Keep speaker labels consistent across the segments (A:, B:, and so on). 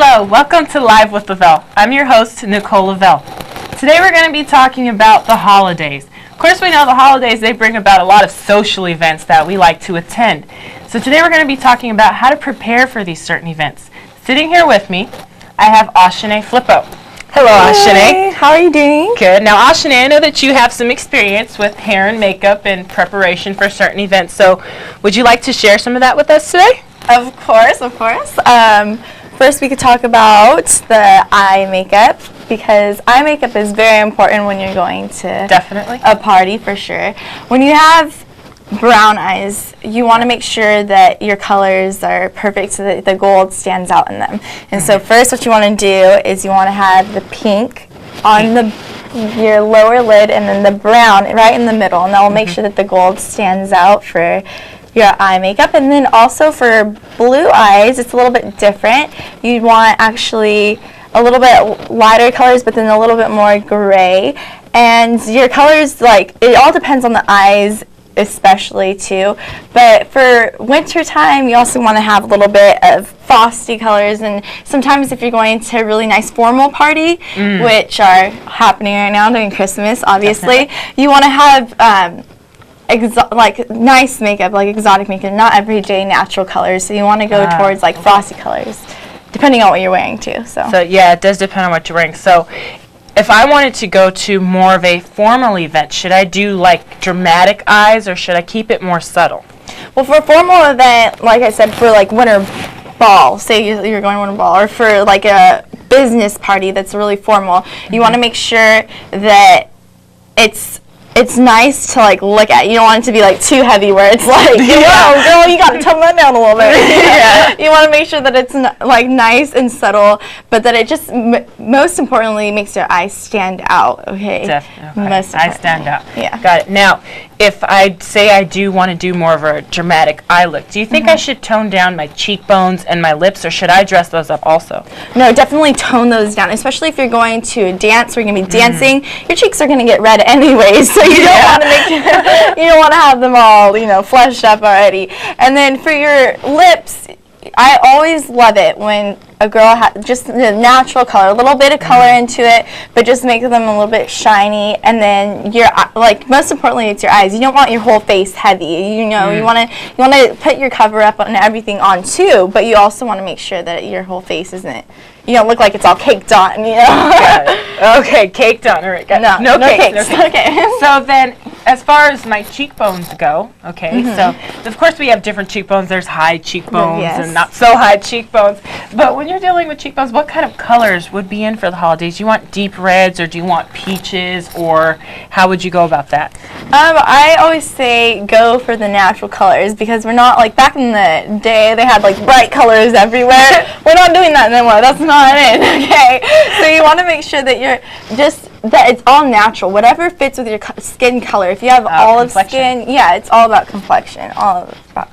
A: Hello, welcome to Live with Levell. I'm your host, Nicole Levell. Today we're going to be talking about the holidays. Of course, we know the holidays, they bring about a lot of social events that we like to attend. So today we're going to be talking about how to prepare for these certain events. Sitting here with me, I have Ashane Flippo. Hello, Ashane.
B: How are you doing?
A: Good. Now, Ashane, I know that you have some experience with hair and makeup and preparation for certain events. So would you like to share some of that with us today?
B: Of course, of course. First, we could talk about the eye makeup, because eye makeup is very important when you're going to
A: Definitely
B: a party, for sure. When you have brown eyes, you want to make sure that your colors are perfect so that the gold stands out in them. And so first, what you want to do is you want to have the pink on your lower lid and then the brown right in the middle, and that will make sure that the gold stands out for your eye makeup. And then also for blue eyes, it's a little bit different. You want actually a little bit lighter colors, but then a little bit more gray. And your colors, like, it all depends on the eyes especially too. But for winter time, you also want to have a little bit of frosty colors. And sometimes if you're going to a really nice formal party, which are happening right now during Christmas, obviously, you want to have like nice makeup, like exotic makeup, not everyday natural colors. So you want to go towards like frosty colors, depending on what you're wearing too. So
A: yeah, it does depend on what you're wearing. So if I wanted to go to more of a formal event, should I do like dramatic eyes or should I keep it more subtle?
B: Well, for a formal event, like I said, for like winter ball, say you're going to winter ball, or for like a business party that's really formal, you want to make sure that it's nice to like look at. You don't want it to be like too heavy where it's like, whoa, girl, you got to tone that down a little bit. You want to make sure that it's like nice and subtle, but that it just most importantly makes your eyes stand out. Okay.
A: Definitely.
B: Most
A: eyes stand out.
B: Yeah.
A: Got it. Now, if I say I do want to do more of a dramatic eye look, do you think I should tone down my cheekbones and my lips, or should I dress those up also?
B: No, definitely tone those down, especially if you're going to a dance where you're going to be dancing. Your cheeks are going to get red anyways, so you don't want to you don't want to have them all, fleshed up already. And then for your lips, I always love it when a girl has just the natural color, a little bit of color into it, but just make them a little bit shiny. And then most importantly, it's your eyes. You don't want your whole face heavy. You want to put your cover up and everything on too, but you also want to make sure that your whole face isn't. You don't look like it's all caked on.
A: Got it. Okay, caked on. All right. No cakes.
B: Okay.
A: So then, as far as my cheekbones go, so of course we have different cheekbones. There's high cheekbones and not so high cheekbones. But when you're dealing with cheekbones, what kind of colors would be in for the holidays? Do you want deep reds, or do you want peaches, or how would you go about that?
B: I always say go for the natural colors, because we're not like back in the day they had like bright colors everywhere. We're not doing that anymore. That's not it. Okay, so you want to make sure that that it's all natural, whatever fits with your skin color. If you have olive skin, it's all about complexion.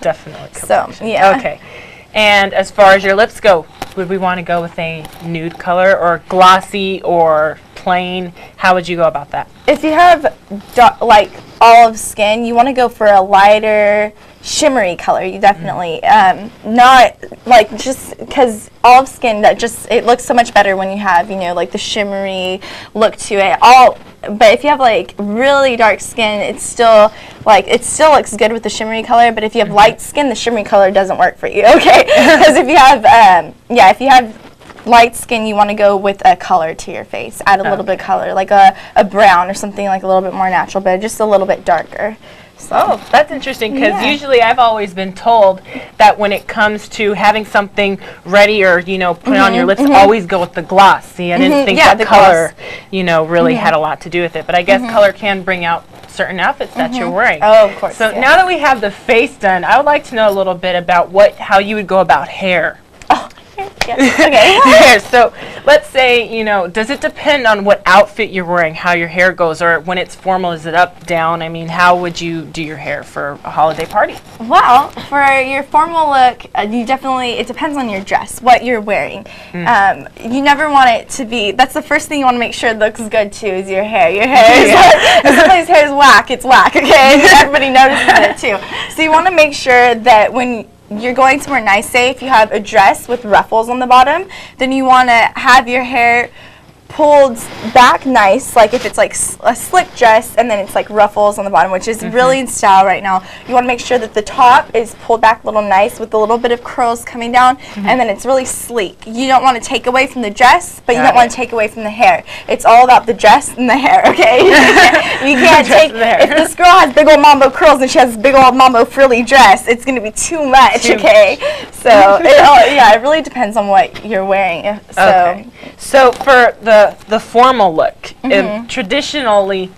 A: Definitely complexion.
B: So yeah.
A: Okay. And as far as your lips go, would we want to go with a nude color or glossy or plain? How would you go about that?
B: If you have like olive skin, you want to go for a lighter shimmery color. You definitely not like, just because olive skin, it looks so much better when you have like the shimmery look to it. But if you have like really dark skin, it still looks good with the shimmery color. But if you have light skin, the shimmery color doesn't work for you. Okay, because if you have light skin, you want to go with a color to your face. Add a little bit of color, like a brown or something like a little bit more natural, but just a little bit darker. So,
A: that's interesting, because usually I've always been told that when it comes to having something ready or put on your lips, always go with the gloss. See, I didn't think that color really had a lot to do with it, but I guess color can bring out certain outfits that you're wearing.
B: Oh, of course.
A: So now that we have the face done, I would like to know a little bit about how you would go about hair.
B: Okay.
A: So let's say, does it depend on what outfit you're wearing, how your hair goes, or when it's formal, is it up, down? I mean, how would you do your hair for a holiday party?
B: Well, for your formal look, it depends on your dress, what you're wearing. You never want it to be, that's the first thing you want to make sure looks good too, is your hair. Your hair is if somebody's hair is whack, it's whack, okay? Everybody notices it too. So you want to make sure that when you're going somewhere nice, say if you have a dress with ruffles on the bottom, then you want to have your hair pulled back nice, like if it's like a slick dress and then it's like ruffles on the bottom, which is really in style right now. You want to make sure that the top is pulled back a little nice with a little bit of curls coming down, and then it's really sleek. You don't want to take away from the dress, but you don't want to take away from the hair. It's all about the dress and the hair, okay? You can't take, if this girl has big old mambo curls and she has big old mambo frilly dress, it's going to be too much, okay? So, it really depends on what you're wearing.
A: So for the formal look, traditionally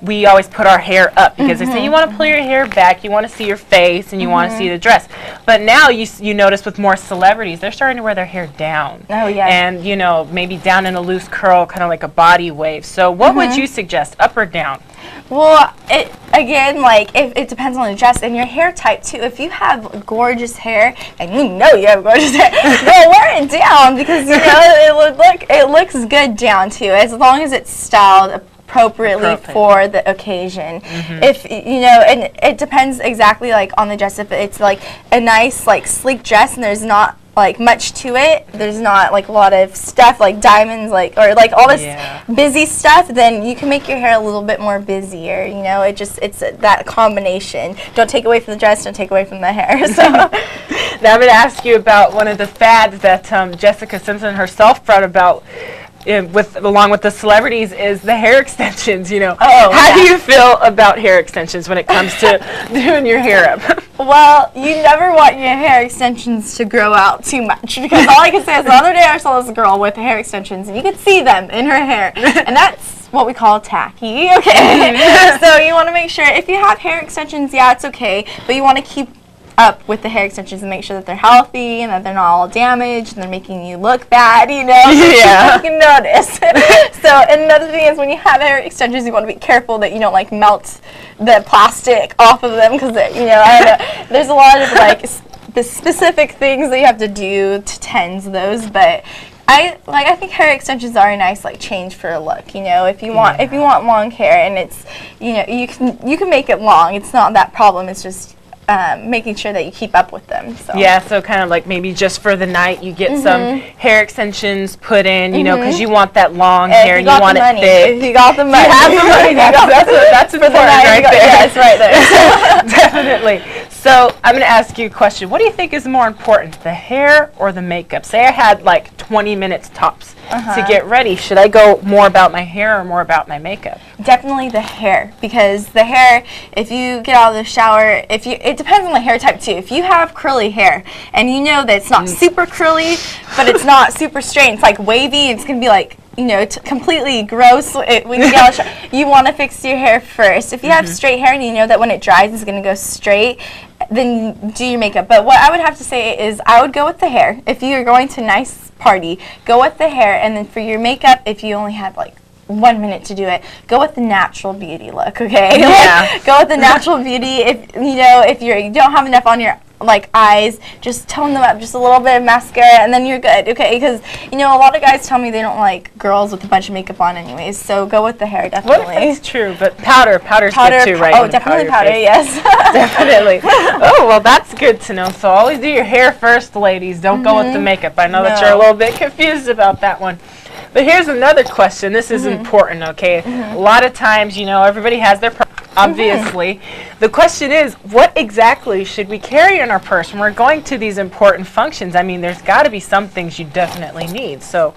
A: we always put our hair up because they say you want to pull your hair back, you want to see your face, and you want to see the dress. But now you notice with more celebrities, they're starting to wear their hair down.
B: Oh, yeah.
A: And, you know, maybe down in a loose curl, kind of like a body wave. So what would you suggest, up or down?
B: Well, it depends on the dress and your hair type too. If you have gorgeous hair, and you know you have gorgeous hair, well, wear it down because you know it looks good down too, as long as it's styled appropriately for the occasion. If you know, and it depends exactly like on the dress. If it's like a nice like sleek dress and there's not like much to it, there's not like a lot of stuff like diamonds or like all this busy stuff, then you can make your hair a little bit more busier, you know. It's that combination. Don't take away from the dress, don't take away from the hair. So
A: now I'm going to ask you about one of the fads that Jessica Simpson herself brought about along with the celebrities is the hair extensions, you know. How do you feel about hair extensions when it comes to doing your hair up?
B: Well, you never want your hair extensions to grow out too much, because all I can say is the other day I saw this girl with hair extensions and you could see them in her hair, and that's what we call tacky, okay? So you want to make sure if you have hair extensions, yeah, it's okay, but you want to keep up with the hair extensions and make sure that they're healthy and that they're not all damaged and they're making you look bad, you know. You can notice. So, and another thing is when you have hair extensions, you want to be careful that you don't like melt the plastic off of them, because you know, I don't know, there's a lot of like the specific things that you have to do to tend to those, but I think hair extensions are a nice like change for a look. You know, if you want long hair and it's, you know, you can make it long. It's not that problem. It's just making sure that you keep up with them. So. Yeah,
A: so kind of like maybe just for the night you get some hair extensions put in, you know, because you want that long hair and you want it thick.
B: If you got the money.
A: You have the money. That's important right there.
B: Yeah, it's right there.
A: Definitely. So I'm going to ask you a question. What do you think is more important, the hair or the makeup? Say I had like 20 minutes tops to get ready. Should I go more about my hair or more about my makeup?
B: Definitely the hair, because the hair, if you get out of the shower, it depends on the hair type too. If you have curly hair and you know that it's not super curly, but it's not super straight, it's like wavy, it's going to be like, you know, completely gross when you get out of the shower, you want to fix your hair first. If you have straight hair and you know that when it dries it's going to go straight, then do your makeup. But what I would have to say is I would go with the hair. If you're going to a nice party, go with the hair, and then for your makeup, if you only have like 1 minute to do it, go with the natural beauty look, okay?
A: Yeah.
B: Go with the natural beauty. If you know, if you don't have enough on your like eyes, just tone them up, just a little bit of mascara, and then you're good, okay? Because you know, a lot of guys tell me they don't like girls with a bunch of makeup on anyways, so go with the hair, definitely.
A: Well, that's true, but powder's good too, right?
B: Oh, definitely powder, yes.
A: Definitely. Oh, well, that's good to know. So always do your hair first, ladies. Don't go with the makeup. I know that you're a little bit confused about that one. But here's another question. This is important, okay? A lot of times, you know, everybody has their purse, obviously. The question is, what exactly should we carry in our purse when we're going to these important functions? I mean, there's got to be some things you definitely need. So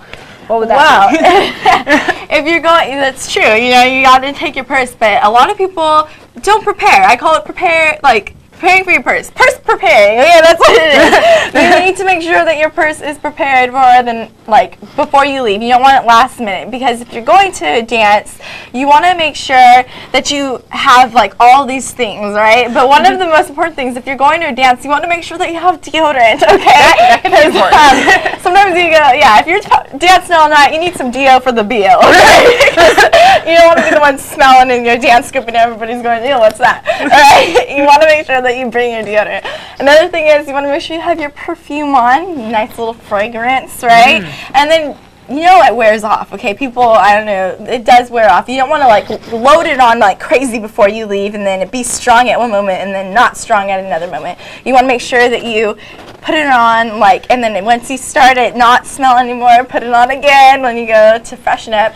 A: what would that be?
B: If you're going, that's true. You know, you got to take your purse, but a lot of people don't prepare. I call it prepare, like, preparing for your purse. Purse preparing. Yeah, that's what it is. You need to make sure that your purse is prepared more than, like, before you leave. You don't want it last minute, because if you're going to a dance, you want to make sure that you have, like, all these things, right? But one of the most important things, if you're going to a dance, you want to make sure that you have deodorant, okay?
A: That can be important.
B: Sometimes you go, if you're dancing all night, you need some deo for the BO, okay? You don't want to be the one smelling in your dance group and everybody's going, ew, what's that? All right? You want to make sure that you bring your deodorant. Another thing is you want to make sure you have your perfume on, nice little fragrance, right? And then you know it wears off, okay? People, I don't know, it does wear off. You don't want to like load it on like crazy before you leave and then it be strong at one moment and then not strong at another moment. You want to make sure that you put it on like, and then once you start it not smell anymore, put it on again when you go to freshen up.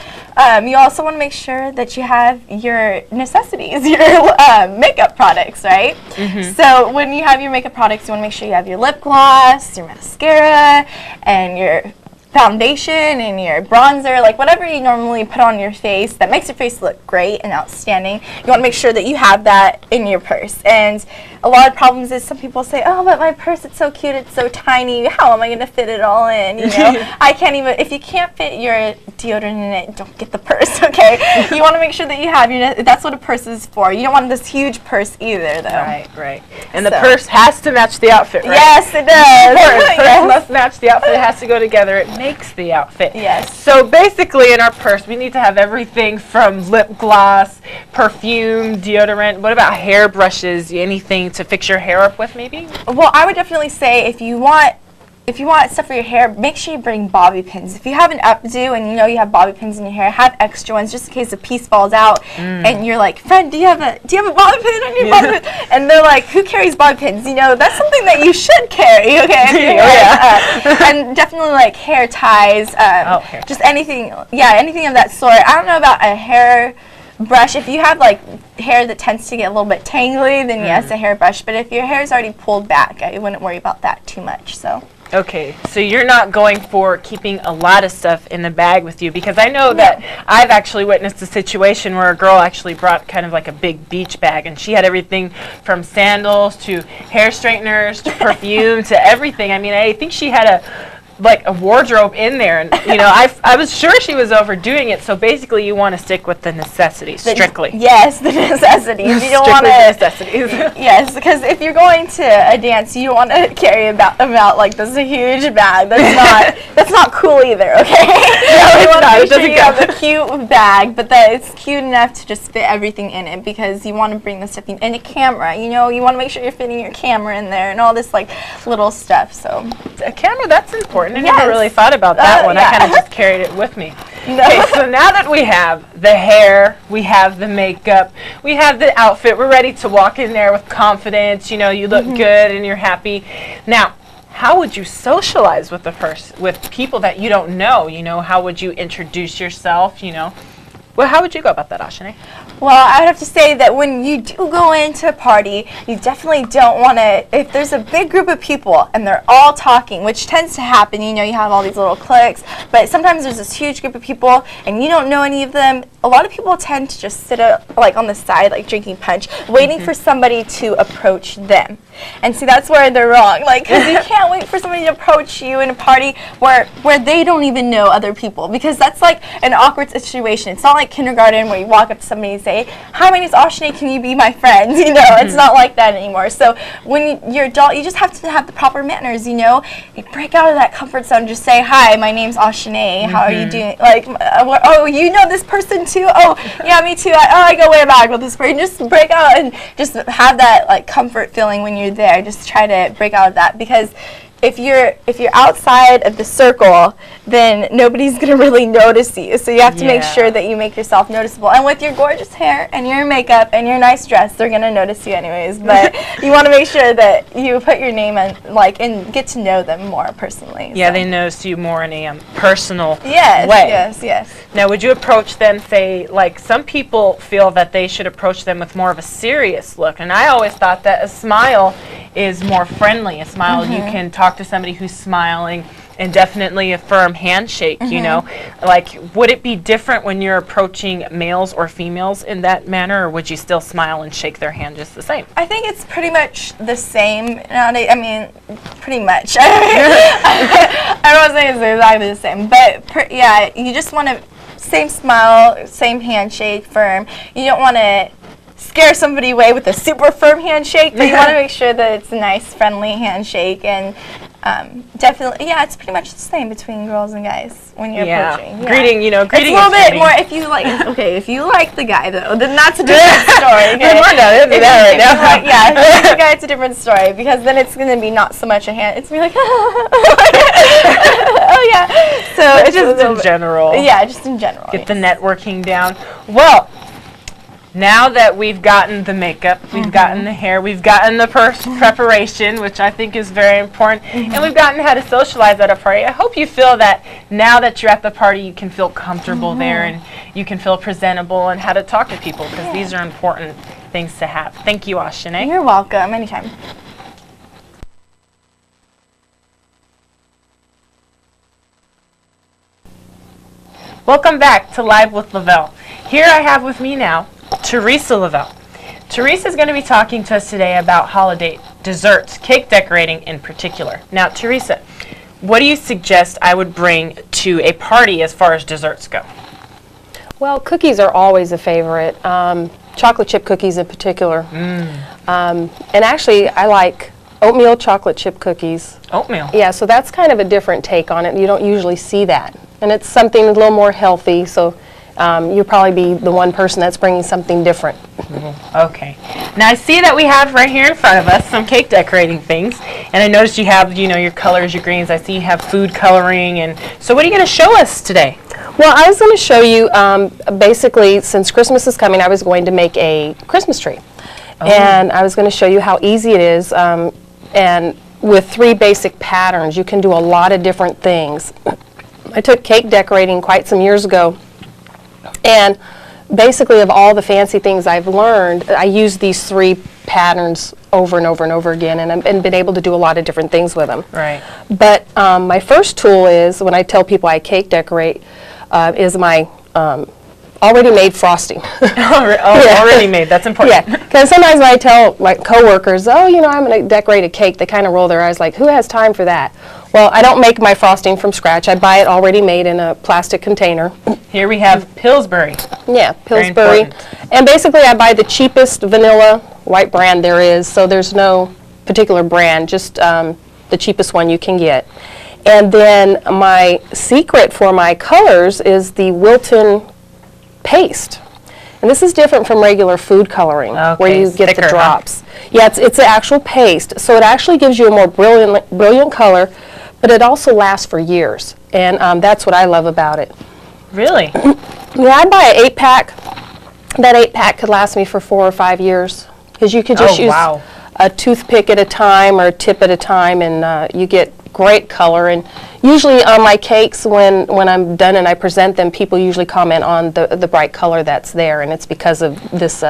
B: You also want to make sure that you have your necessities, your makeup products, right? So when you have your makeup products, you want to make sure you have your lip gloss, your mascara, and your foundation and your bronzer, like whatever you normally put on your face that makes your face look great and outstanding. You want to make sure that you have that in your purse. And a lot of problems is some people say, oh, but my purse, it's so cute, it's so tiny, how am I going to fit it all in? You know, I can't even, if you can't fit your deodorant in it, don't get the purse, okay? You want to make sure that you have your, that's what a purse is for. You don't want this huge purse either, though.
A: Right, right. And the purse has to match the outfit, right?
B: Yes, it does.
A: The purse must match the outfit, it has to go together. It makes the outfit.
B: Yes.
A: So basically in our purse, we need to have everything from lip gloss, perfume, deodorant. What about hair brushes? Anything to fix your hair up with, maybe?
B: Well, I would definitely say if you want stuff for your hair, make sure you bring bobby pins. If you have an updo and you know you have bobby pins in your hair, have extra ones just in case a piece falls out and you're like, friend, do you have a bobby pin on your bobby pin? And they're like, who carries bobby pins? You know, that's something that you should carry, okay? And definitely like hair ties,
A: hair
B: just anything, anything of that sort. I don't know about a hair brush. If you have like hair that tends to get a little bit tangly, then yes, a hair brush. But if your hair is already pulled back, I wouldn't worry about that too much. So.
A: Okay, so you're not going for keeping a lot of stuff in the bag with you, because I know that I've actually witnessed a situation where a girl actually brought kind of like a big beach bag, and she had everything from sandals to hair straighteners to perfume to everything. I mean, I think she had a wardrobe in there, and you know, I was sure she was overdoing it. So basically, you want to stick with the necessities strictly.
B: Yes, the necessities. You don't want to
A: necessities.
B: Yes, because if you're going to a dance, you don't want to carry about like this huge bag. That's not cool either. Okay. No, you want to make sure you have a cute bag, but that it's cute enough to just fit everything in it, because you want to bring the stuff in. And a camera, you know, you want to make sure you're fitting your camera in there and all this like little stuff. So
A: a camera, that's important. I never really thought about that one. I kind of just carried it with me. Okay, so now that we have the hair, we have the makeup, we have the outfit, we're ready to walk in there with confidence, you know, you look good and you're happy. Now, how would you socialize with with people that you don't know? You know, how would you introduce yourself, you know? Well, how would you go about that, Ashane?
B: Well, I would have to say that when you do go into a party, you definitely don't want to, if there's a big group of people and they're all talking, which tends to happen, you know, you have all these little cliques, but sometimes there's this huge group of people and you don't know any of them. A lot of people tend to just sit like on the side, like drinking punch, waiting for somebody to approach them. And see, that's where they're wrong. Like, because you can't wait for somebody to approach you in a party where they don't even know other people, because that's like an awkward situation. It's not like kindergarten where you walk up to somebody and say, hi, my name's Ashane, can you be my friend? You know, it's not like that anymore. So when you're adult, you just have to have the proper manners, you know. You break out of that comfort zone, just say, hi, my name's Ashane, how are you doing? Like, oh, you know this person too? Oh, yeah, me too. I go way back with this person. Just break out and just have that like comfort feeling when you're there. Just try to break out of that, because if you're outside of the circle, then nobody's going to really notice you. So you have to make sure that you make yourself noticeable. And with your gorgeous hair and your makeup and your nice dress, they're going to notice you anyways. But you want to make sure that you put your name in, like, and get to know them more personally.
A: Yeah, they notice you more in a personal way.
B: Yes.
A: Now, would you approach them, say, like, some people feel that they should approach them with more of a serious look. And I always thought that a smile is more friendly. A smile, you can talk to somebody who's smiling, and definitely a firm handshake, you know. Like, would it be different when you're approaching males or females in that manner, or would you still smile and shake their hand just the same?
B: I think it's pretty much the same nowadays. I mean, pretty much. I don't say it's exactly the same, but yeah, you just want to, same smile, same handshake, firm. You don't want to scare somebody away with a super firm handshake, but you want to make sure that it's a nice, friendly handshake. And Definitely, yeah, it's pretty much the same between girls and guys when you're approaching. Yeah.
A: Greeting, greeting
B: it's a little bit more if you like. Okay, if you like the guy though, then that's a different story. Okay?
A: If you
B: like the guy, it's a different story because then it's gonna be not so much a hand. It's gonna be like, oh yeah. So
A: it's just in general.
B: Yeah, just in general.
A: Get the networking down. Well, now that we've gotten the makeup, we've gotten the hair, we've gotten the preparation, which I think is very important, and we've gotten how to socialize at a party. I hope you feel that now that you're at the party, you can feel comfortable there and you can feel presentable and how to talk to people, because these are important things to have. Thank you, Ashane.
B: You're welcome. Anytime.
A: Welcome back to Live with Levell. Here I have with me now Teresa Levell. Teresa is going to be talking to us today about holiday desserts, cake decorating in particular. Now, Teresa, what do you suggest I would bring to a party as far as desserts go?
C: Well, cookies are always a favorite, chocolate chip cookies in particular. And actually, I like oatmeal chocolate chip cookies.
A: Oatmeal?
C: Yeah, so that's kind of a different take on it. You don't usually see that. And it's something a little more healthy, so you'll probably be the one person that's bringing something different.
A: Okay. Now I see that we have right here in front of us some cake decorating things, and I noticed you have, your colors, your greens. I see you have food coloring, and so what are you going to show us today?
C: Well, I was going to show you, basically, since Christmas is coming, I was going to make a Christmas tree. And I was going to show you how easy it is, and with 3 basic patterns, you can do a lot of different things. I took cake decorating quite some years ago, and basically of all the fancy things I've learned, I use these 3 patterns over and over and over again, and I've been able to do a lot of different things with them.
A: Right.
C: But my first tool is, when I tell people I cake decorate, is my already made frosting.
A: Already made, that's important.
C: Yeah, because sometimes when I tell my coworkers, oh, I'm going to decorate a cake, they kind of roll their eyes like, who has time for that? Well, I don't make my frosting from scratch. I buy it already made in a plastic container.
A: Here we have Pillsbury.
C: Yeah, Pillsbury. And basically I buy the cheapest vanilla white brand there is, so there's no particular brand, just the cheapest one you can get. And then my secret for my colors is the Wilton paste. And this is different from regular food coloring, where you get thicker, the drops. Huh? Yeah, it's an actual paste, so it actually gives you a more brilliant color, but it also lasts for years, and that's what I love about it.
A: Really?
C: Yeah, I buy an 8-pack. That 8-pack could last me for 4 or 5 years, because you could just use a toothpick at a time or a tip at a time, and you get great color. And usually on my cakes, when I'm done and I present them, people usually comment on the bright color that's there, and it's because of this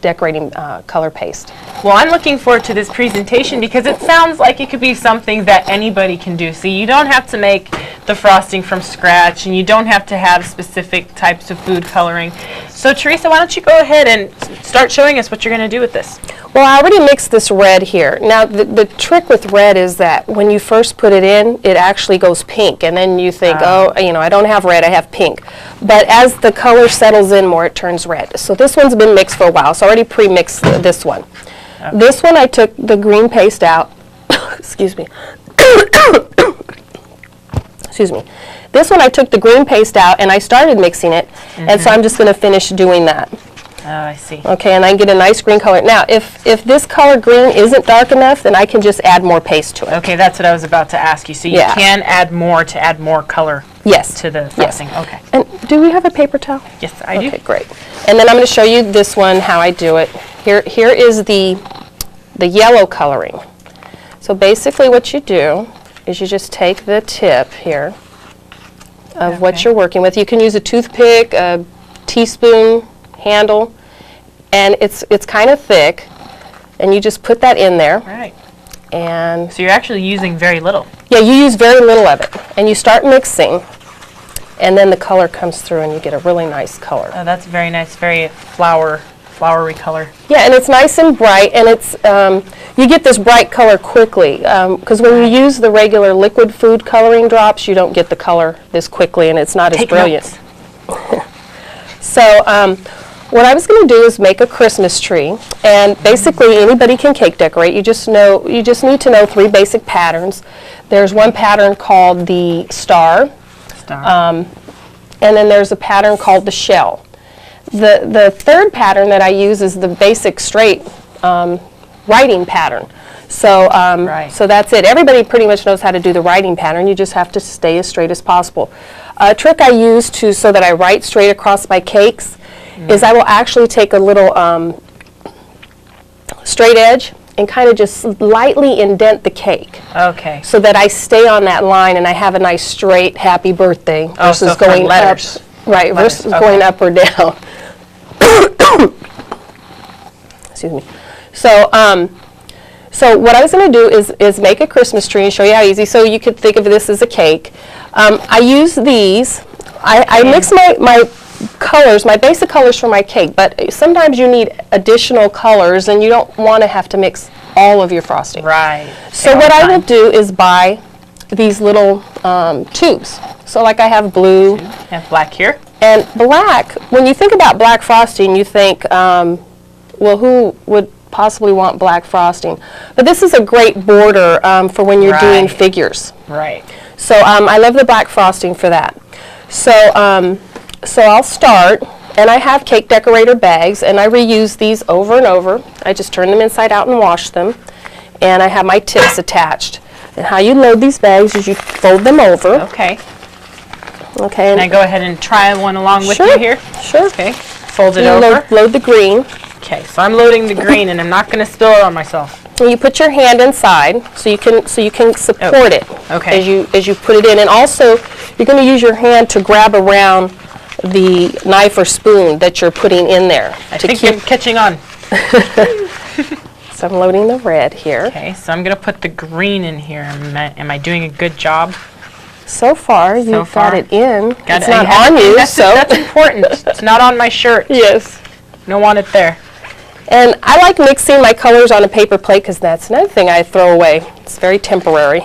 C: decorating color paste.
A: Well, I'm looking forward to this presentation because it sounds like it could be something that anybody can do. See, you don't have to make the frosting from scratch, and you don't have to have specific types of food coloring. So, Teresa, why don't you go ahead and start showing us what you're going to do with this?
C: Well, I already mixed this red here. Now, the trick with red is that when you first put it in, it actually goes pink, and then you think, I don't have red, I have pink. But as the color settles in more, it turns red. So this one's been mixed for a while, so I already pre-mixed this one. Okay. This one, I took the green paste out. Excuse me. Excuse me. This one, I took the green paste out, and I started mixing it, and so I'm just going to finish doing that.
A: Oh, I see.
C: Okay, and I get a nice green color. Now, if this color green isn't dark enough, then I can just add more paste to it.
A: Okay, that's what I was about to ask you. So you can add more to add more color to the frosting.
C: Yes.
A: Okay.
C: And do we have a paper towel?
A: Yes, I do.
C: Okay, great. And then I'm going to show you this one, how I do it. Here is the yellow coloring. So basically what you do is you just take the tip here of what you're working with. You can use a toothpick, a teaspoon handle, and it's kind of thick, and you just put that in there.
A: Right.
C: And
A: so you're actually using very little.
C: Yeah, you use very little of it, and you start mixing, and then the color comes through, and you get a really nice color.
A: Oh, that's very nice, very flowery color.
C: Yeah, and it's nice and bright, and it's you get this bright color quickly, because when you use the regular liquid food coloring drops, you don't get the color this quickly, and it's not as brilliant. So what I was going to do is make a Christmas tree, and basically anybody can cake decorate. You just need to know 3 basic patterns. There's one pattern called the star, and then there's a pattern called the shell. The third pattern that I use is the basic straight writing pattern. So, so that's it. Everybody pretty much knows how to do the writing pattern. You just have to stay as straight as possible. A trick I use so that I write straight across my cakes is I will actually take a little straight edge and kind of just lightly indent the cake.
A: Okay.
C: So that I stay on that line and I have a nice straight happy birthday versus
A: so
C: going
A: letters.
C: up. Right, versus going up or down. Excuse me. So, so what I was going to do is make a Christmas tree and show you how easy. So you could think of this as a cake. I use these. I mix my colors, my basic colors for my cake, but sometimes you need additional colors and you don't want to have to mix all of your frosting.
A: Right.
C: So what I will do is buy these little tubes. So like I have blue.
A: And black here.
C: And black, when you think about black frosting, you think, well, who would possibly want black frosting? But this is a great border for when you're doing figures.
A: Right.
C: So I love the black frosting for that. So, so I'll start, and I have cake decorator bags, and I reuse these over and over. I just turn them inside out and wash them, and I have my tips attached. And how you load these bags is you fold them over.
A: Okay.
C: Okay.
A: Can I go ahead and try one along with you here?
C: Sure.
A: Okay. Fold it
C: You
A: over.
C: load the green.
A: Okay, so I'm loading the green, and I'm not going to spill it on myself.
C: And you put your hand inside so you can support it
A: Okay.
C: as you put it in. And also, you're going to use your hand to grab around the knife or spoon that you're putting in there.
A: I think I'm catching on.
C: So I'm loading the red here.
A: Okay, so I'm going to put the green in here. Am I doing a good job?
C: So far, you've got it in.
A: Got
C: it's
A: it.
C: not on you,
A: That's important. It's not on my shirt.
C: Yes.
A: Don't want it there.
C: And I like mixing my colors on a paper plate because that's another thing I throw away. It's very temporary.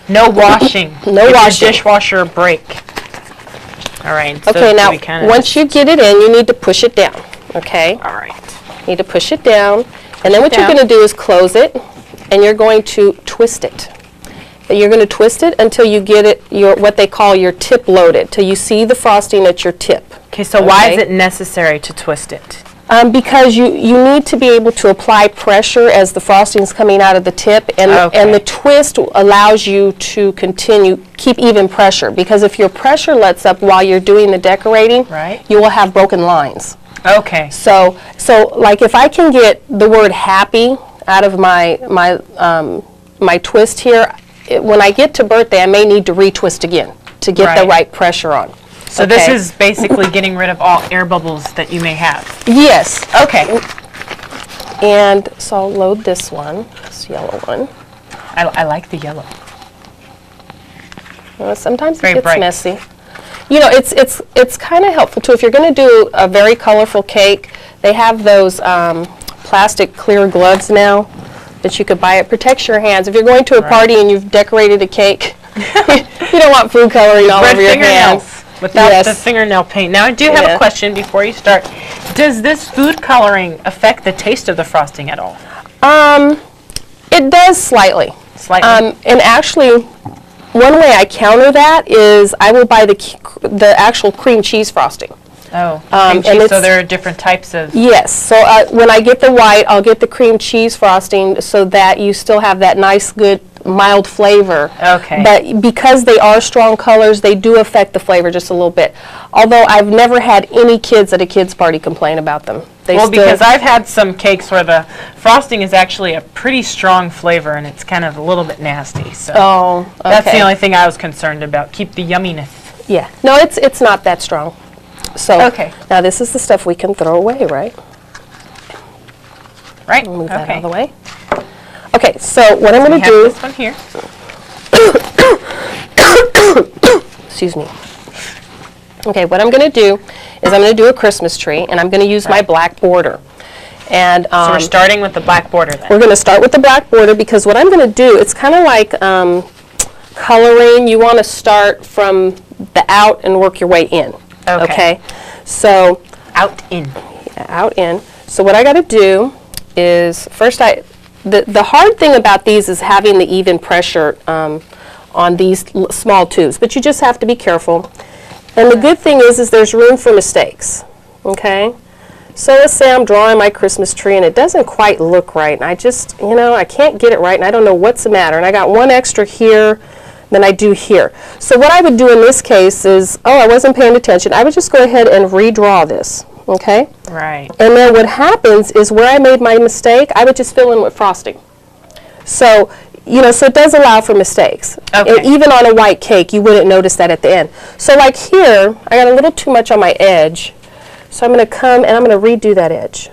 A: No washing.
C: No
A: Give
C: washing.
A: your dishwasher a break. All right. So
C: Okay, now,
A: we kinda
C: once you get it in, you need to push it down, okay?
A: All right.
C: You need to push it down. And then what you're
A: Down.
C: going to do is close it, and you're going to twist it. And you're going to twist it until you get it, what they call your tip loaded, till you see the frosting at your tip.
A: Okay, so why is it necessary to twist it?
C: Because you need to be able to apply pressure as the frosting's coming out of the tip, and, and the twist allows you to keep even pressure, because if your pressure lets up while you're doing the decorating, you will have broken lines.
A: Okay.
C: So like if I can get the word happy out of my twist here, when I get to birthday, I may need to retwist again to get the right pressure on.
A: So this is basically getting rid of all air bubbles that you may have.
C: Yes.
A: Okay.
C: And so I'll load this one, this yellow one.
A: I like the yellow.
C: Well, sometimes it
A: Very
C: gets
A: bright.
C: messy. You know, it's kind of helpful too. If you're going to do a very colorful cake, they have those plastic clear gloves now that you could buy. It protects your hands. If you're going to a party and you've decorated a cake, you don't want food coloring all over your hands.
A: Without the fingernail paint. Now I do have a question before you start. Does this food coloring affect the taste of the frosting at all?
C: It does slightly.
A: Slightly.
C: And actually, one way I counter that is I will buy the actual cream cheese frosting.
A: Oh, cream cheese, so there are different types of...
C: Yes, so when I get the white, I'll get the cream cheese frosting so that you still have that nice, good, mild flavor.
A: Okay.
C: But because they are strong colors, they do affect the flavor just a little bit. Although I've never had any kids at a kids' party complain about them.
A: Because I've had some cakes where the frosting is actually a pretty strong flavor and it's kind of a little bit nasty. So that's the only thing I was concerned about. Keep the yumminess.
C: Yeah. No, it's not that strong. So now this is the stuff we can throw away, right?
A: Right.
C: We'll move that out of the way. Okay, so what I'm going to do...
A: this one here.
C: Excuse me. Okay, what I'm going to do is I'm going to do a Christmas tree, and I'm going to use my black border. And
A: so we're starting with the black border then.
C: We're going to start with the black border because what I'm going to do, it's kind of like coloring. You want to start from the out and work your way in. Okay. So
A: out in.
C: out in. So what I got to do is first the hard thing about these is having the even pressure on these small tubes, but you just have to be careful. And the good thing is there's room for mistakes, okay? So let's say I'm drawing my Christmas tree and it doesn't quite look right, and I just, I can't get it right, and I don't know what's the matter, and I got one extra here than I do here. So what I would do in this case is, I wasn't paying attention, I would just go ahead and redraw this, okay?
A: Right.
C: And then what happens is where I made my mistake, I would just fill in with frosting. So, so it does allow for mistakes.
A: Okay.
C: And even on a white cake, you wouldn't notice that at the end. So like here, I got a little too much on my edge. So I'm going to come and I'm going to redo that edge.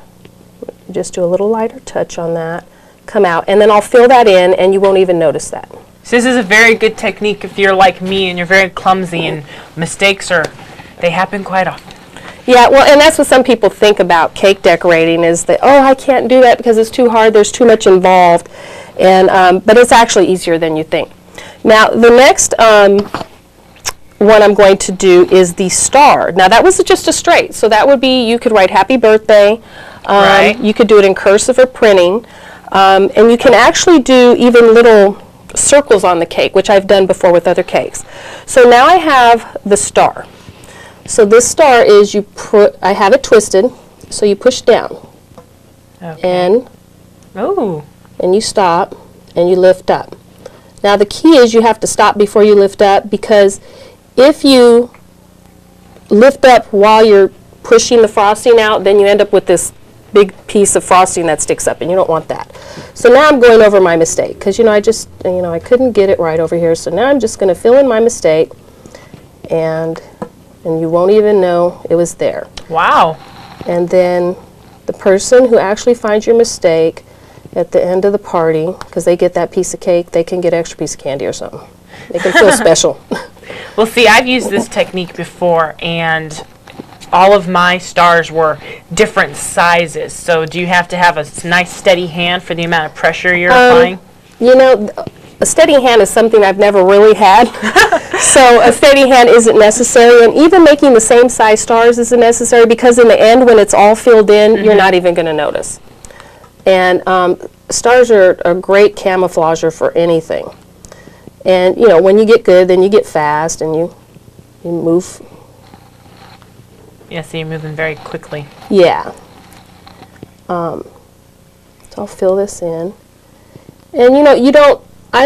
C: Just do a little lighter touch on that, come out, and then I'll fill that in and you won't even notice that.
A: So this is a very good technique if you're like me and you're very clumsy and mistakes they happen quite often.
C: Yeah, well, and that's what some people think about cake decorating is that, I can't do that because it's too hard, there's too much involved, and but it's actually easier than you think. Now, the next one I'm going to do is the star. Now, that was just a straight, so that would be, you could write happy birthday,
A: right.
C: You could do it in cursive or printing, and you can actually do even little circles on the cake, which I've done before with other cakes. So now I have the star. So this star is I have it twisted, so you push down.
A: Okay.
C: And you stop, and you lift up. Now the key is you have to stop before you lift up, because if you lift up while you're pushing the frosting out, then you end up with this big piece of frosting that sticks up, and you don't want that. So now I'm going over my mistake, because I couldn't get it right over here, so now I'm just going to fill in my mistake, and you won't even know it was there.
A: Wow.
C: And then the person who actually finds your mistake at the end of the party, because they get that piece of cake, they can get an extra piece of candy or something. They can feel special.
A: Well, see, I've used this technique before, and all of my stars were different sizes. So do you have to have a nice steady hand for the amount of pressure you're applying?
C: A steady hand is something I've never really had. So a steady hand isn't necessary, and even making the same size stars isn't necessary, because in the end, when it's all filled in, you're not even going to notice. And stars are a great camouflager for anything. And when you get good, then you get fast and you move.
A: Yeah, so you're moving very quickly.
C: Yeah. So I'll fill this in. And I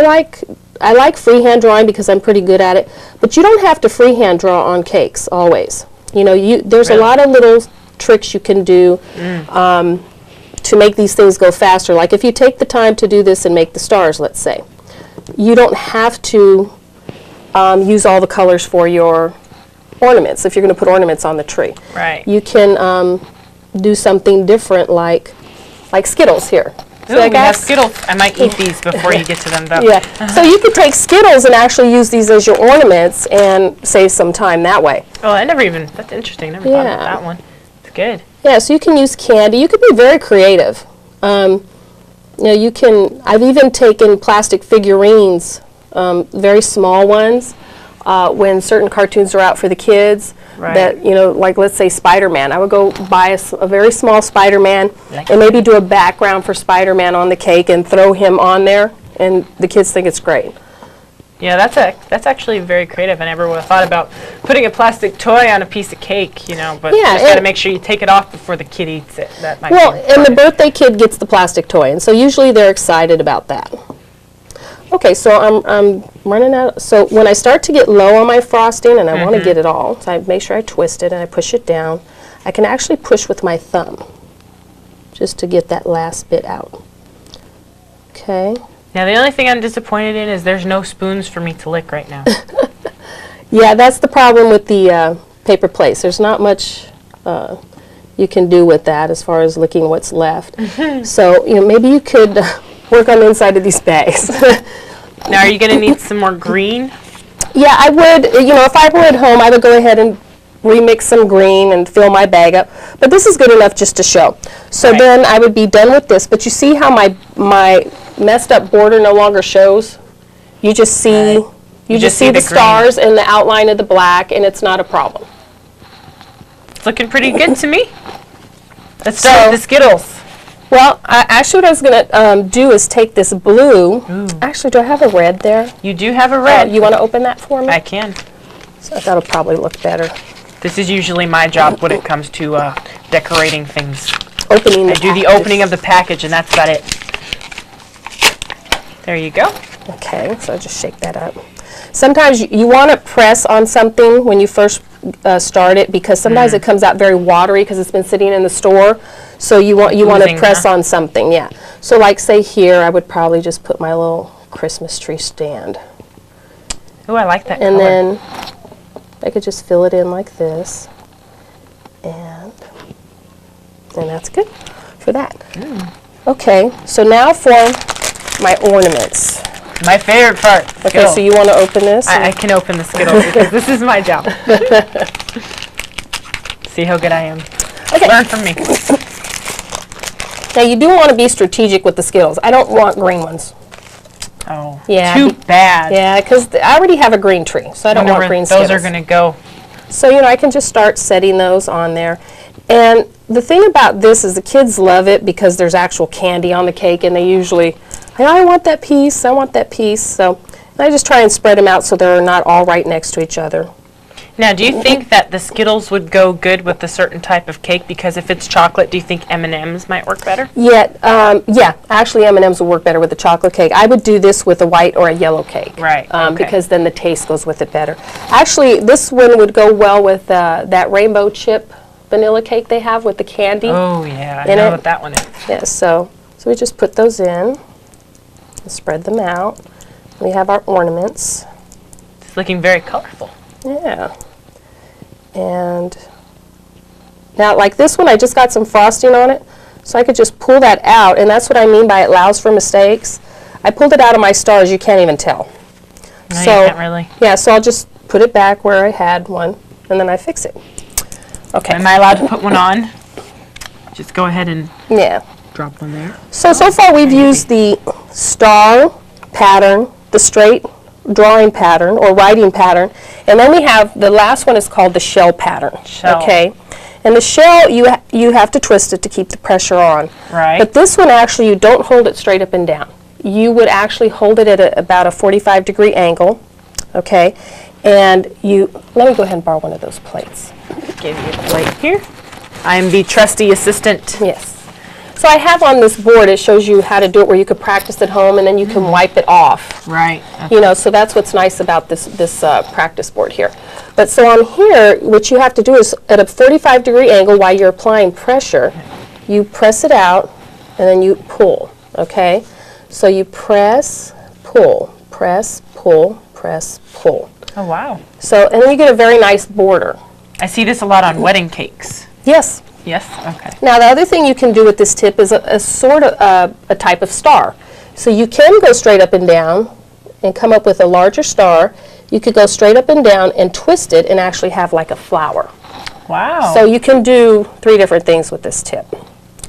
C: like freehand drawing because I'm pretty good at it, but you don't have to freehand draw on cakes always. There's a lot of little tricks you can do to make these things go faster. Like if you take the time to do this and make the stars, let's say, you don't have to use all the colors for your ornaments if you're going to put ornaments on the tree.
A: Right.
C: You can do something different like Skittles here.
A: Ooh, we have Skittles. I might eat these before you get to them, though.
C: Yeah. So you could take Skittles and actually use these as your ornaments and save some time that way.
A: Oh, that's interesting. Never thought about that one. It's good.
C: Yeah, so you can use candy. You could be very creative. I've even taken plastic figurines, very small ones, when certain cartoons are out for the kids.
A: Right.
C: That, like let's say Spider-Man. I would go buy a very small Spider-Man and maybe do a background for Spider-Man on the cake and throw him on there, and the kids think it's great.
A: Yeah, that's actually very creative. I never would have thought about putting a plastic toy on a piece of cake, but you just got to make sure you take it off before the kid eats it. That might
C: and the birthday kid gets the plastic toy, and so usually they're excited about that. Okay, so I'm running out. So when I start to get low on my frosting, and I want to get it all, so I make sure I twist it and I push it down. I can actually push with my thumb just to get that last bit out. Okay.
A: Now the only thing I'm disappointed in is there's no spoons for me to lick right now.
C: Yeah, that's the problem with the paper plates. There's not much you can do with that as far as licking what's left. So maybe you could work on the inside of these bags.
A: Now, are you going to need some more green?
C: Yeah, I would. If I were at home, I would go ahead and remix some green and fill my bag up. But this is good enough just to show. So then I would be done with this. But you see how my messed up border no longer shows? You just see you just see the stars and the outline of the black, and it's not a problem.
A: It's looking pretty good to me. Let's start with the Skittles.
C: Well, actually what I was going to do is take this blue.
A: Ooh.
C: Actually, do I have a red there?
A: You do have a red.
C: You want to open that for me?
A: I can.
C: So that'll probably look better.
A: This is usually my job when it comes to decorating things.
C: Opening the
A: I do the opening of the package, and that's about it. There you go.
C: Okay, so just shake that up. Sometimes you want to press on something when you first start it, because sometimes it comes out very watery because it's been sitting in the store. So you want to press on something, yeah. So like say here, I would probably just put my little Christmas tree stand.
A: Oh, I like that
C: and
A: color.
C: Then I could just fill it in like this, and that's good for that. Okay, so now for my ornaments.
A: My favorite part.
C: Okay,
A: Skittle.
C: so you want to open this?
A: I can open the Skittles because this is my job. See how good I am.
C: Okay.
A: Learn from me.
C: Now you do want to be strategic with the Skittles. I don't want green ones.
A: Oh,
C: Yeah,
A: too bad.
C: Yeah, because I already have a green tree, so I don't want green Skittles.
A: Those are going to go.
C: So, I can just start setting those on there. And the thing about this is the kids love it because there's actual candy on the cake, and they usually, I want that piece, I want that piece. So I just try and spread them out so they're not all right next to each other.
A: Now, do you think that the Skittles would go good with a certain type of cake? Because if it's chocolate, do you think M&Ms might work better?
C: Yeah, actually M&Ms will work better with the chocolate cake. I would do this with a white or a yellow cake.
A: Right, okay.
C: Because then the taste goes with it better. Actually, this one would go well with that rainbow chip vanilla cake they have with the candy.
A: Oh, yeah, I know what that one is.
C: Yeah, so we just put those in and spread them out. We have our ornaments.
A: It's looking very colorful.
C: Yeah. And now, like this one, I just got some frosting on it, so I could just pull that out, and that's what I mean by it allows for mistakes. I pulled it out of my stars, you can't even tell.
A: No, you can't really.
C: Yeah, so I'll just put it back where I had one, and then I fix it. Okay.
A: Am I allowed to put one on? Just go ahead and drop one there.
C: So far we've used the star pattern, the straight drawing pattern or writing pattern, and then we have the last one is called the shell pattern.
A: Shell.
C: Okay, and the shell you have to twist it to keep the pressure on.
A: Right.
C: But this one actually you don't hold it straight up and down. You would actually hold it at about a 45-degree angle. Okay, and let me go ahead and borrow one of those plates.
A: Give you a plate here. I am the trusty assistant.
C: Yes. So I have on this board, it shows you how to do it where you could practice at home and then you can wipe it off.
A: Right.
C: So that's what's nice about this practice board here. But so on here, what you have to do is at a 45-degree angle while you're applying pressure, you press it out and then you pull, okay? So you press, pull, press, pull, press, pull.
A: Oh, wow.
C: So, and then you get a very nice border.
A: I see this a lot on wedding cakes.
C: Yes.
A: Yes? Okay.
C: Now the other thing you can do with this tip is a sort of a type of star. So you can go straight up and down and come up with a larger star. You could go straight up and down and twist it and actually have like a flower.
A: Wow.
C: So you can do 3 different things with this tip.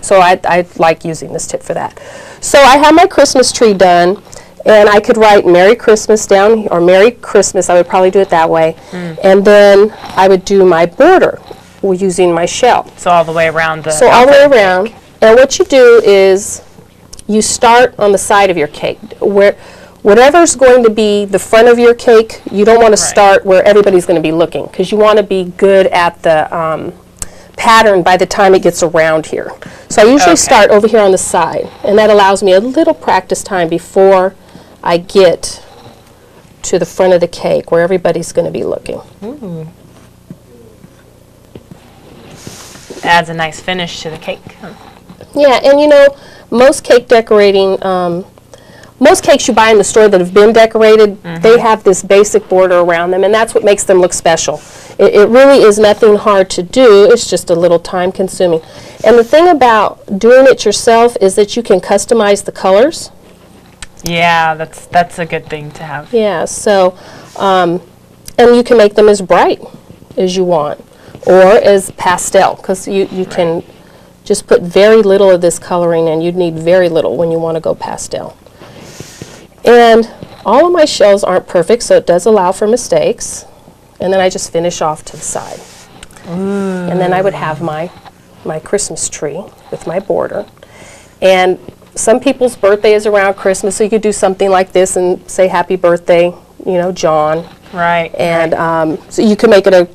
C: So I like using this tip for that. So I have my Christmas tree done, and I could write Merry Christmas down here, or Merry Christmas, I would probably do it that way. And then I would do my border using my shell.
A: So all the way around the
C: So all the way around. And what you do is you start on the side of your cake. Whatever's going to be the front of your cake, you don't want to start where everybody's going to be looking, because you want to be good at the pattern by the time it gets around here. So I usually start over here on the side, and that allows me a little practice time before I get to the front of the cake where everybody's going to be looking.
A: Ooh. Adds a nice finish to the cake.
C: Yeah, and most cake decorating, most cakes you buy in the store that have been decorated, they have this basic border around them, and that's what makes them look special. It really is nothing hard to do, it's just a little time consuming. And the thing about doing it yourself is that you can customize the colors.
A: Yeah, that's a good thing to have.
C: Yeah, so, and you can make them as bright as you want, or as pastel, because you can just put very little of this coloring in. You'd need very little when you want to go pastel. And all of my shells aren't perfect, so it does allow for mistakes. And then I just finish off to the side. And then I would have my my Christmas tree with my border. And some people's birthday is around Christmas, so you could do something like this and say happy birthday, you know, John.
A: Right.
C: And so you can make it a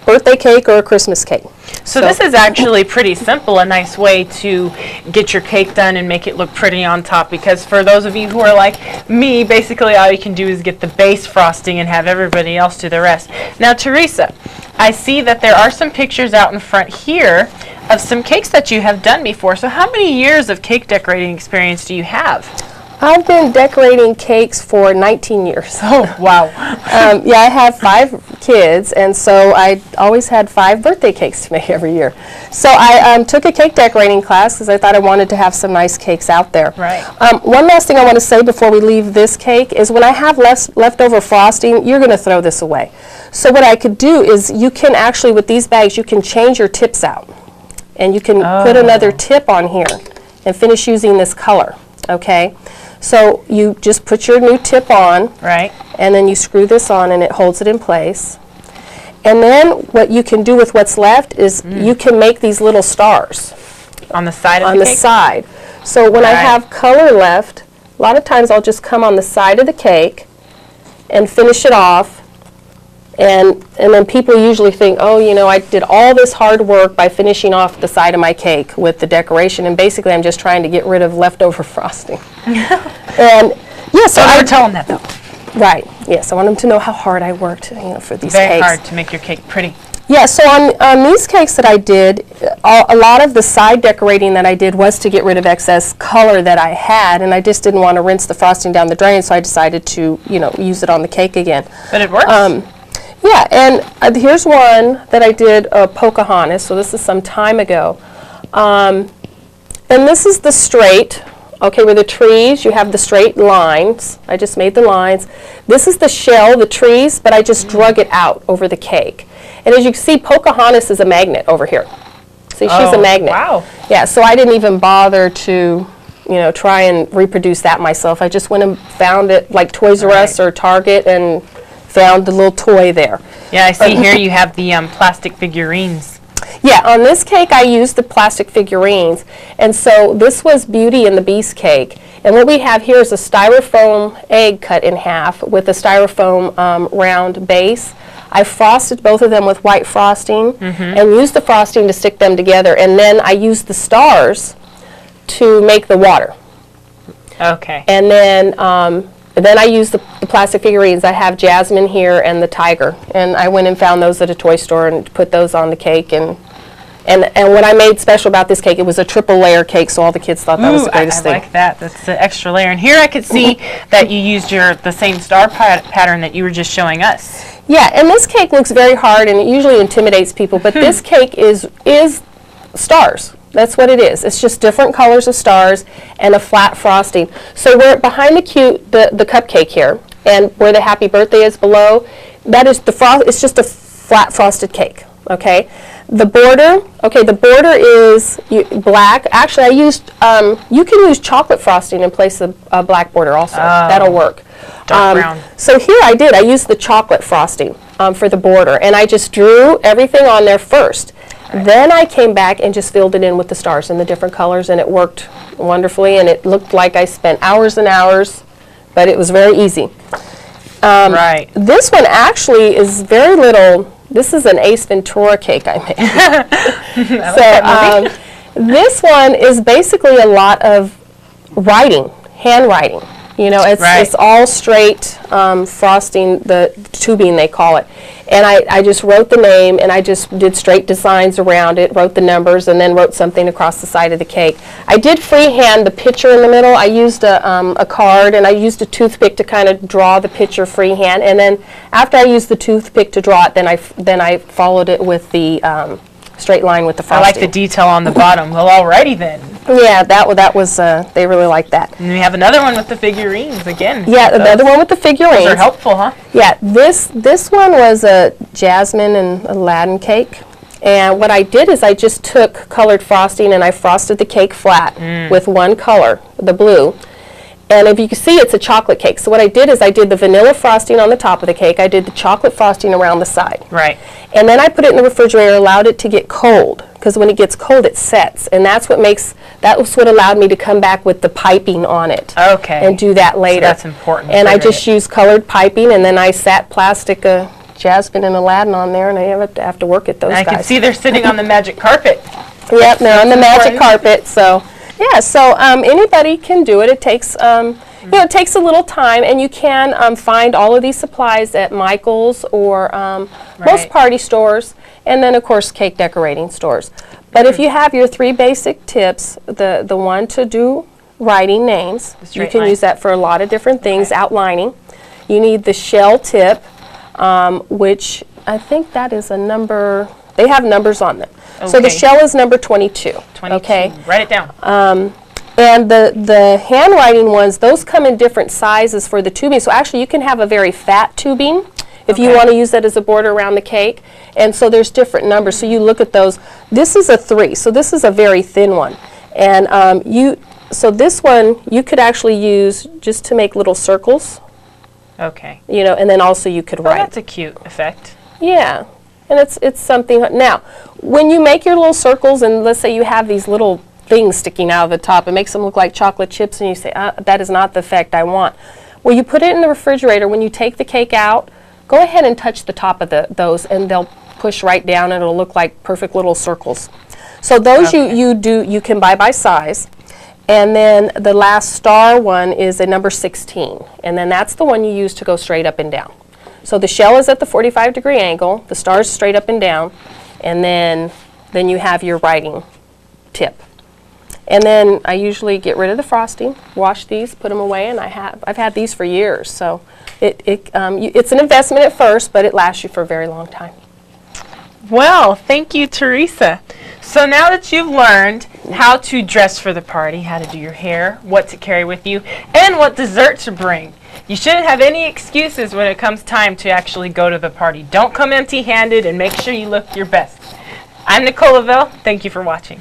C: birthday cake or a Christmas cake.
A: So this is actually pretty simple, a nice way to get your cake done and make it look pretty on top, because for those of you who are like me, basically all you can do is get the base frosting and have everybody else do the rest. Now, Teresa, I see that there are some pictures out in front here of some cakes that you have done before. So how many years of cake decorating experience do you have?
C: I've been decorating cakes for 19 years.
A: Oh, wow.
C: Yeah, I have 5 kids, and so I always had 5 birthday cakes to make every year. So I took a cake decorating class because I thought I wanted to have some nice cakes out there.
A: Right.
C: One last thing I want to say before we leave this cake is when I have leftover frosting, you're going to throw this away. So what I could do is you can actually, with these bags, you can change your tips out. And you can put another tip on here and finish using this color, okay? So you just put your new tip on,
A: right,
C: and then you screw this on and it holds it in place. And then what you can do with what's left is you can make these little stars
A: on the side of
C: on the
A: cake?
C: side. So when I have color left, a lot of times I'll just come on the side of the cake and finish it off. And then people usually think, oh, you know, I did all this hard work by finishing off the side of my cake with the decoration, and basically I'm just trying to get rid of leftover frosting. And yeah, so
A: I tell them that though.
C: Right. Yes, I want them to know how hard I worked, you know, for these
A: Very
C: cakes.
A: hard to make your cake pretty.
C: Yeah. So on these cakes that I did, a lot of the side decorating that I did was to get rid of excess color that I had, and I just didn't want to rinse the frosting down the drain, so I decided to, you know, use it on the cake again.
A: But it works.
C: Yeah, and here's one that I did Pocahontas, so this is some time ago. And this is the straight, okay, where the trees, you have the straight lines. I just made the lines. This is the shell, the trees, but I just drug it out over the cake. And as you can see, Pocahontas is a magnet over here. See, she's a magnet.
A: Wow.
C: Yeah, so I didn't even bother to, you know, try and reproduce that myself. I just went and found it like Toys R Us or Target and found the little toy there.
A: Yeah, I see here you have the plastic figurines.
C: Yeah, on this cake I used the plastic figurines, and so this was Beauty and the Beast cake. And what we have here is a styrofoam egg cut in half with a styrofoam round base. I frosted both of them with white frosting and used the frosting to stick them together, and then I used the stars to make the water.
A: Okay.
C: And then I used the plastic figurines. I have Jasmine here and the tiger, and I went and found those at a toy store and put those on the cake. And what I made special about this cake, it was a triple layer cake, so all the kids thought that was the greatest thing.
A: I like that. That's the extra layer. And here I could see that you used the same star pattern that you were just showing us.
C: Yeah, and this cake looks very hard, and it usually intimidates people, but this cake is stars. That's what it is. It's just different colors of stars and a flat frosting. So we're behind the cupcake here, and where the happy birthday is below, that is it's just a flat frosted cake, okay? The border is black. Actually, I used, you can use chocolate frosting in place of a black border also. That'll work.
A: Dark brown.
C: So here I used the chocolate frosting for the border, and I just drew everything on there first. Then I came back and just filled it in with the stars in the different colors, and it worked wonderfully, and it looked like I spent hours and hours, but it was very easy.
A: Right.
C: This one actually is very little. This is an Ace Ventura cake I made. So this one is basically a lot of writing, handwriting. You know, it's all straight frosting, the tubing they call it. And I just wrote the name, and I just did straight designs around it, wrote the numbers, and then wrote something across the side of the cake. I did freehand the picture in the middle. I used a card, and I used a toothpick to kind of draw the picture freehand. And then after I used the toothpick to draw it, then I followed it with the straight line with the frosting.
A: I like the detail on the bottom. Well, alrighty then.
C: Yeah, that was they really liked that.
A: And we have another one with the figurines again.
C: Yeah, another one with the figurines.
A: Those are helpful, huh?
C: Yeah, this one was a Jasmine and Aladdin cake. And what I did is I just took colored frosting and I frosted the cake flat with one color, the blue. And if you can see, it's a chocolate cake. So what I did is I did the vanilla frosting on the top of the cake. I did the chocolate frosting around the side.
A: Right.
C: And then I put it in the refrigerator, allowed it to get cold, because when it gets cold, it sets. And that was what allowed me to come back with the piping on it.
A: Okay.
C: And do that later.
A: So that's important.
C: And I just used colored piping, and then I sat plastic Jasmine and Aladdin on there, and I have to work at those guys.
A: I can see they're sitting on the magic carpet.
C: Yep, they're on the magic carpet. So yeah, so anybody can do it. It takes it takes a little time, and you can find all of these supplies at Michael's or most party stores, and then of course cake decorating stores. But if you have your 3 basic tips, the one to do writing names, you can use that for a lot of different things. Outlining. You need the shell tip, which I think that is a number. They have numbers on them. Okay. So the shell is number 22.
A: 22.
C: Okay.
A: Write it down.
C: And the handwriting ones, those come in different sizes for the tubing. So actually you can have a very fat tubing if you want to use that as a border around the cake. And so there's different numbers. So you look at those. This is a 3, so this is a very thin one. And so this one you could actually use just to make little circles.
A: Okay.
C: You know, and then also you could write.
A: That's a cute effect.
C: Yeah. And it's something. Now, when you make your little circles, and let's say you have these little things sticking out of the top, it makes them look like chocolate chips, and you say, that is not the effect I want. Well, you put it in the refrigerator. When you take the cake out, go ahead and touch the top of those, and they'll push right down, and it'll look like perfect little circles. So those you can buy by size. And then the last star one is a number 16, and then that's the one you use to go straight up and down. So the shell is at the 45-degree angle, the star is straight up and down, and then you have your writing tip. And then I usually get rid of the frosting, wash these, put them away, and I've had these for years. So it's an investment at first, but it lasts you for a very long time.
A: Well, thank you, Teresa. So now that you've learned how to dress for the party, how to do your hair, what to carry with you, and what dessert to bring, you shouldn't have any excuses when it comes time to actually go to the party. Don't come empty-handed, and make sure you look your best. I'm Nicole Levell. Thank you for watching.